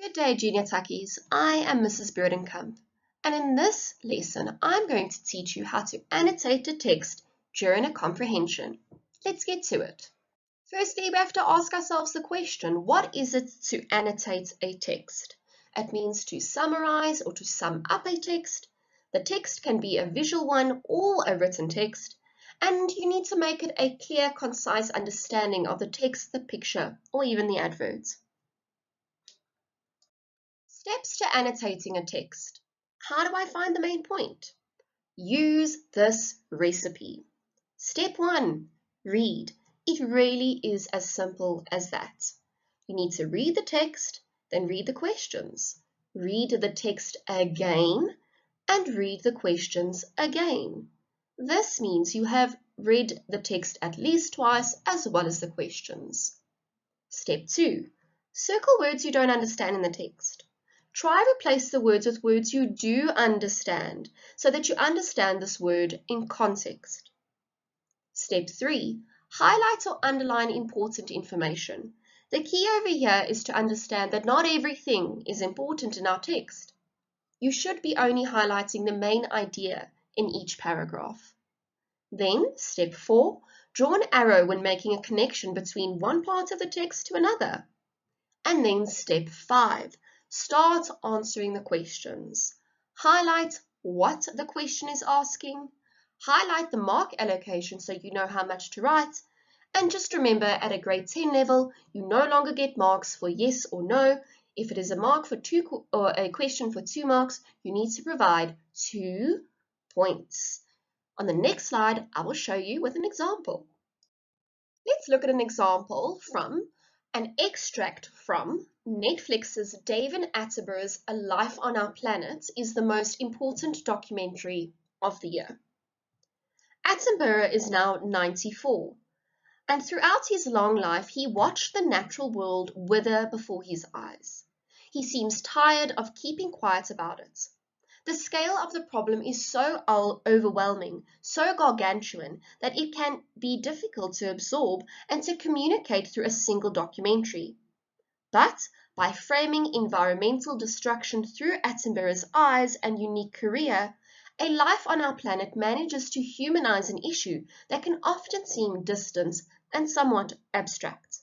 Good day, Junior Tuckies. I am Mrs. Burdenkamp, and in this lesson, I'm going to teach you how to annotate a text during a comprehension. Let's get to it. Firstly, we have to ask ourselves the question, what is it to annotate a text? It means to summarize or to sum up a text. The text can be a visual one or a written text, and you need to make it a clear, concise understanding of the text, the picture, or even the adverts. Steps to annotating a text. How do I find the main point? Use this recipe. Step 1, read. It really is as simple as that. You need to read the text, then read the questions. Read the text again and read the questions again. This means you have read the text at least twice as well as the questions. Step 2, circle words you don't understand in the text. Try replace the words with words you do understand so that you understand this word in context. Step 3. Highlight or underline important information. The key over here is to understand that not everything is important in our text. You should be only highlighting the main idea in each paragraph. Then, step 4. Draw an arrow when making a connection between one part of the text to another. And then step 5. Start answering the questions. Highlight what the question is asking. Highlight the mark allocation so you know how much to write. And just remember, at a grade 10 level, you no longer get marks for yes or no. If it is a mark for a question for 2 marks, you need to provide 2 points. On the next slide, I will show you with an example. Let's look at an example from an extract from Netflix's David Attenborough's A Life on Our Planet is the most important documentary of the year. Attenborough is now 94, and throughout his long life he watched the natural world wither before his eyes. He seems tired of keeping quiet about it. The scale of the problem is so overwhelming, so gargantuan, that it can be difficult to absorb and to communicate through a single documentary. But by framing environmental destruction through Attenborough's eyes and unique career, A Life on Our Planet manages to humanize an issue that can often seem distant and somewhat abstract.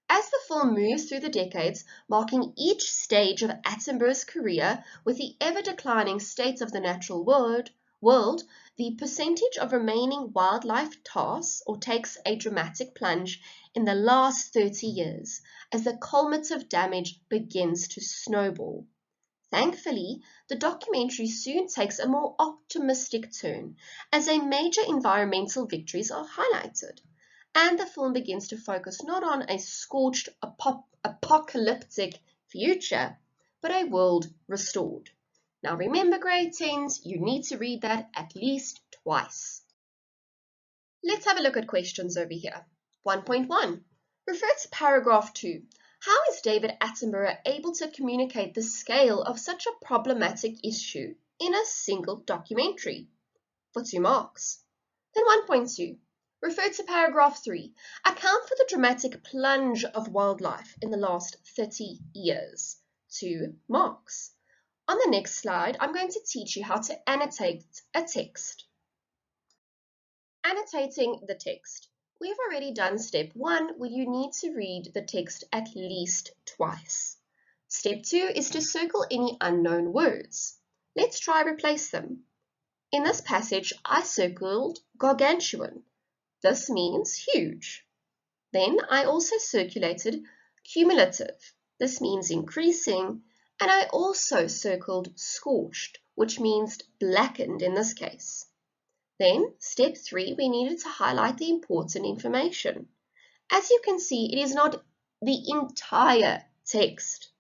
As the film moves through the decades, marking each stage of Attenborough's career with the ever-declining state of the natural world, the percentage of remaining wildlife takes a dramatic plunge in the last 30 years as the cumulative damage begins to snowball. Thankfully, the documentary soon takes a more optimistic turn as major environmental victories are highlighted, and the film begins to focus not on a scorched apocalyptic future, but a world restored. Now remember, grade 10s, you need to read that at least twice. Let's have a look at questions over here. 1.1. Refer to paragraph 2. How is David Attenborough able to communicate the scale of such a problematic issue in a single documentary? For 2 marks. Then 1.2. Refer to paragraph 3. Account for the dramatic plunge of wildlife in the last 30 years. 2 marks. On the next slide, I'm going to teach you how to annotate a text. Annotating the text. We've already done step 1, where you need to read the text at least twice. Step 2 is to circle any unknown words. Let's try replace them. In this passage, I circled gargantuan. This means huge. Then I also circulated cumulative. This means increasing. And I also circled scorched, which means blackened in this case. Then, step 3, we needed to highlight the important information. As you can see, it is not the entire text.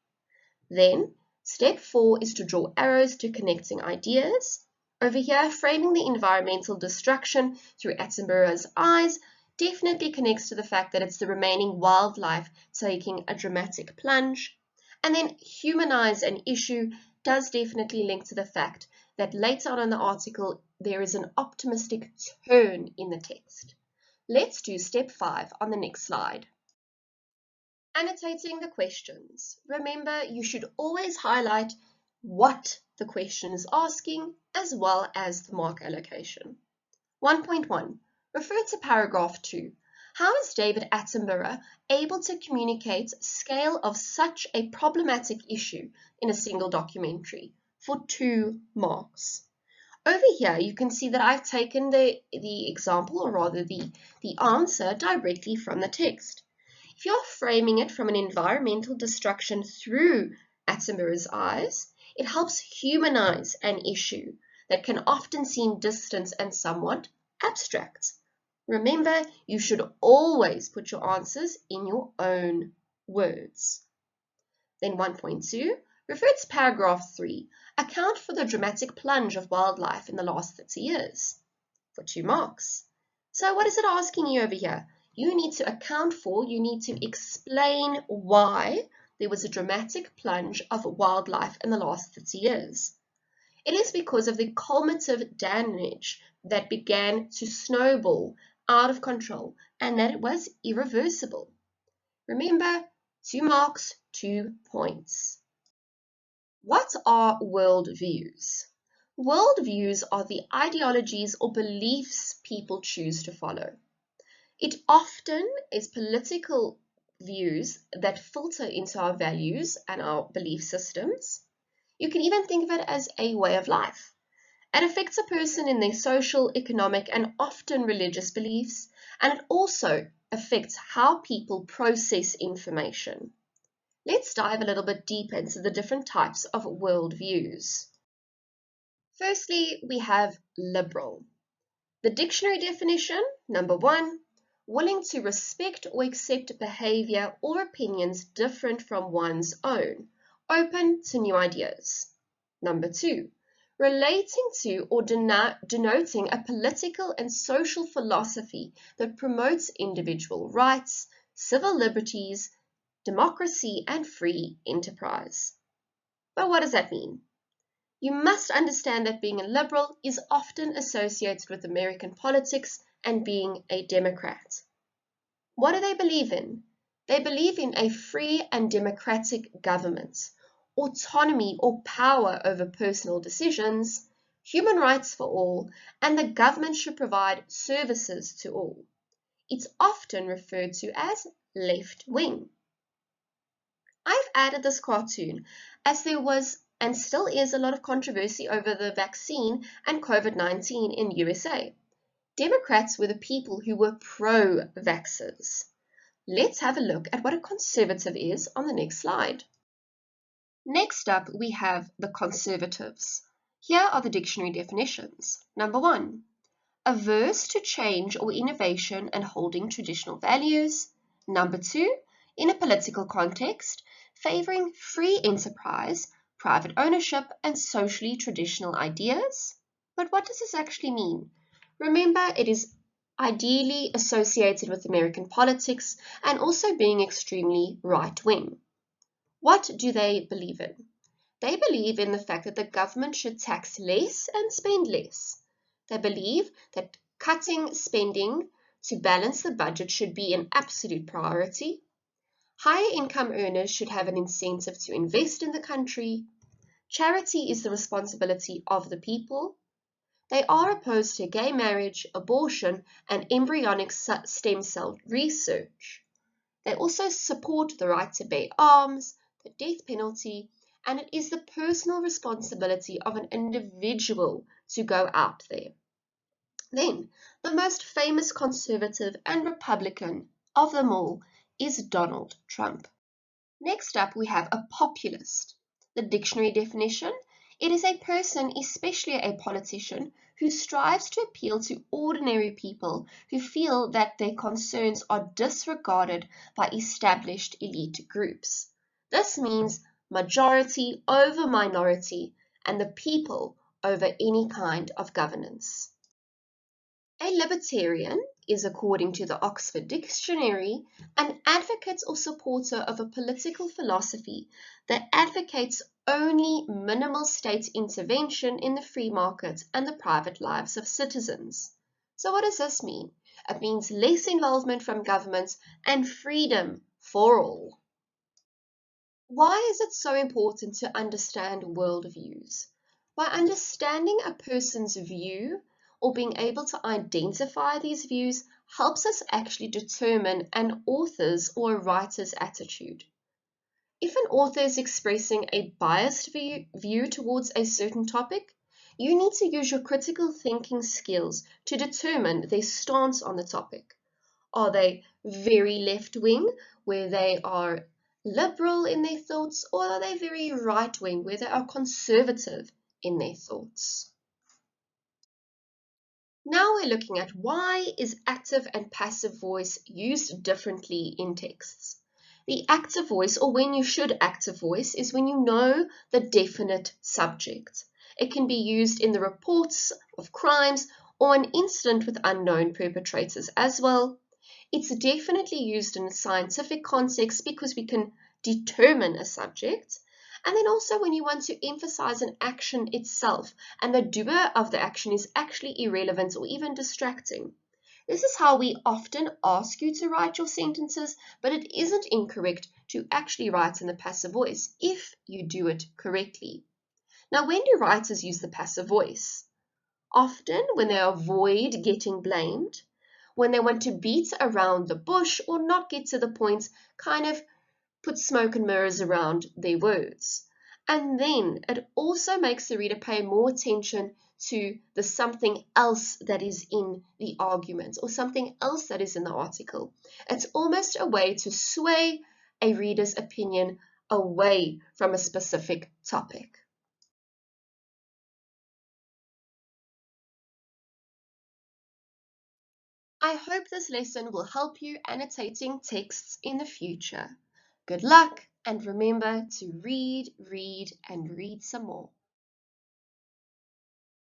Then, step 4 is to draw arrows to connecting ideas. Over here, framing the environmental destruction through Attenborough's eyes definitely connects to the fact that it's the remaining wildlife taking a dramatic plunge. And then humanize an issue does definitely link to the fact that later on in the article, there is an optimistic turn in the text. Let's do step 5 on the next slide. Annotating the questions. Remember, you should always highlight what the question is asking as well as the mark allocation. 1.1. Refer to paragraph 2. How is David Attenborough able to communicate scale of such a problematic issue in a single documentary? For 2 marks. Over here, you can see that I've taken the example, or rather the answer, directly from the text. If you're framing it from an environmental destruction through Attenborough's eyes, it helps humanize an issue that can often seem distant and somewhat abstract. Remember, you should always put your answers in your own words. Then 1.2, refer to paragraph 3. Account for the dramatic plunge of wildlife in the last 30 years. For 2 marks. So what is it asking you over here? You need to account for, you need to explain why there was a dramatic plunge of wildlife in the last 30 years. It is because of the cumulative damage that began to snowball out of control and that it was irreversible. Remember, 2 marks, 2 points. What are worldviews? Worldviews are the ideologies or beliefs people choose to follow. It often is political views that filter into our values and our belief systems. You can even think of it as a way of life. It affects a person in their social, economic, and often religious beliefs, and it also affects how people process information. Let's dive a little bit deeper into the different types of worldviews. Firstly, we have liberal. The dictionary definition, number 1, willing to respect or accept behavior or opinions different from one's own, open to new ideas. Number 2, relating to or denoting a political and social philosophy that promotes individual rights, civil liberties, democracy, and free enterprise. But what does that mean? You must understand that being a liberal is often associated with American politics and being a Democrat. What do they believe in? They believe in a free and democratic government, autonomy or power over personal decisions, human rights for all, and the government should provide services to all. It's often referred to as left wing. I've added this cartoon as there was and still is a lot of controversy over the vaccine and COVID-19 in USA. Democrats were the people who were pro-vaxxers. Let's have a look at what a conservative is on the next slide. Next up, we have the conservatives. Here are the dictionary definitions. Number 1, averse to change or innovation and holding traditional values. Number 2, in a political context, favoring free enterprise, private ownership, and socially traditional ideas. But what does this actually mean? Remember, it is ideally associated with American politics and also being extremely right-wing. What do they believe in? They believe in the fact that the government should tax less and spend less. They believe that cutting spending to balance the budget should be an absolute priority. Higher income earners should have an incentive to invest in the country. Charity is the responsibility of the people. They are opposed to gay marriage, abortion, and embryonic stem cell research. They also support the right to bear arms, the death penalty, and it is the personal responsibility of an individual to go out there. Then, the most famous conservative and Republican of them all is Donald Trump. Next up, we have a populist. The dictionary definition, it is a person, especially a politician, who strives to appeal to ordinary people who feel that their concerns are disregarded by established elite groups. This means majority over minority and the people over any kind of governance. A libertarian is, according to the Oxford Dictionary, an advocate or supporter of a political philosophy that advocates only minimal state intervention in the free market and the private lives of citizens. So what does this mean? It means less involvement from governments and freedom for all. Why is it so important to understand worldviews? By understanding a person's view or being able to identify these views helps us actually determine an author's or a writer's attitude. If an author is expressing a biased view towards a certain topic, you need to use your critical thinking skills to determine their stance on the topic. Are they very left-wing, where they are liberal in their thoughts, or are they very right-wing, where they are conservative in their thoughts? Now we're looking at why is active and passive voice used differently in texts. The active voice, or when you should active voice, is when you know the definite subject. It can be used in the reports of crimes or an incident with unknown perpetrators as well. It's definitely used in a scientific context because we can determine a subject. And then also when you want to emphasize an action itself and the doer of the action is actually irrelevant or even distracting. This is how we often ask you to write your sentences, but it isn't incorrect to actually write in the passive voice if you do it correctly. Now, when do writers use the passive voice? Often when they avoid getting blamed, when they want to beat around the bush or not get to the point, kind of put smoke and mirrors around their words. And then it also makes the reader pay more attention to the something else that is in the argument or something else that is in the article. It's almost a way to sway a reader's opinion away from a specific topic. I hope this lesson will help you annotating texts in the future. Good luck, and remember to read, read, and read some more.